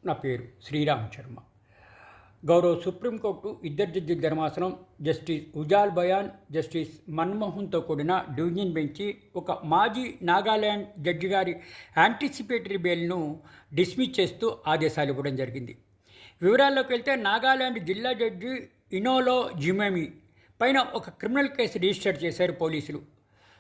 నా పేరు శ్రీరామ్ శర్మ. గౌరవ సుప్రీంకోర్టు ఇద్దరు జడ్జి ధర్మాసనం జస్టిస్ ఉజాల్ బయాన్, జస్టిస్ మన్మోహన్తో కూడిన డివిజన్ బెంచి ఒక మాజీ నాగాల్యాండ్ జడ్జి గారి యాంటిసిపేటరీ బెయిల్ను డిస్మిస్ చేస్తూ ఆదేశాలు ఇవ్వడం జరిగింది. వివరాల్లోకి వెళ్తే నాగాల్యాండ్ జిల్లా జడ్జి ఇనోలో జిమెమి పైన ఒక క్రిమినల్ కేసు రిజిస్టర్ చేశారు పోలీసులు.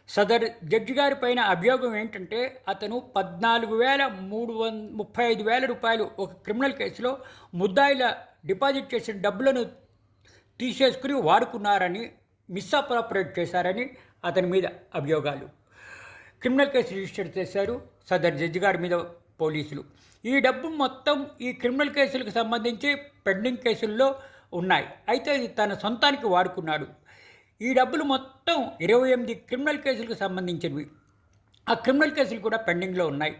సదర్ జడ్జి గారి పైన అభియోగం ఏంటంటే అతను 14,335,000 రూపాయలు ఒక క్రిమినల్ కేసులో ముద్దాయిల డిపాజిట్ చేసిన డబ్బులను తీసేసుకుని వాడుకున్నారని, మిస్అప్రాపరేట్ చేశారని అతని మీద అభియోగాలు. క్రిమినల్ కేసు రిజిస్టర్ చేశారు సదర్ జడ్జి గారి మీద పోలీసులు. ఈ డబ్బు మొత్తం ఈ క్రిమినల్ కేసులకు సంబంధించి పెండింగ్ కేసుల్లో ఉన్నాయి. అయితే ఇది తన సొంతానికి వాడుకున్నాడు. ఈ డబ్బులు మొత్తం 28 క్రిమినల్ కేసులకు సంబంధించినవి. ఆ క్రిమినల్ కేసులు కూడా పెండింగ్లో ఉన్నాయి.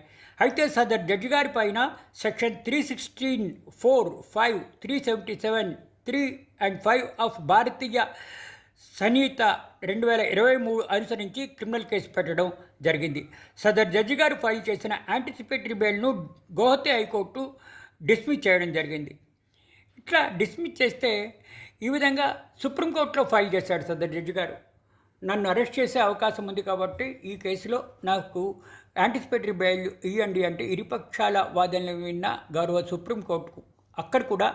అయితే సదర్ జడ్జి గారి పైన సెక్షన్ 316(4), 5, 377, 3 and 5 ఆఫ్ భారతీయ సంహిత 2023 అనుసరించి క్రిమినల్ కేసు పెట్టడం జరిగింది. సదర్ జడ్జి గారు ఫైల్ చేసిన యాంటిసిపేటరీ బెయిల్ను గౌహతి హైకోర్టు డిస్మిస్ చేయడం జరిగింది. ఇట్లా డిస్మిస్ చేస్తే ఈ విధంగా సుప్రీంకోర్టులో ఫైల్ చేశాడు సదర్ జడ్జి గారు. నన్ను అరెస్ట్ చేసే అవకాశం ఉంది కాబట్టి ఈ కేసులో నాకు యాంటిసిపేటరీ బెయిల్ ఇవ్వండి అంటే ఇరుపక్షాల వాదనలు విన్న గౌరవ సుప్రీంకోర్టుకు అక్కడ కూడా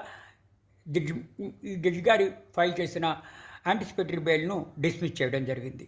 జడ్జి గారి ఫైల్ చేసిన యాంటిసిపేటరీ బెయిల్ను డిస్మిస్ చేయడం జరిగింది.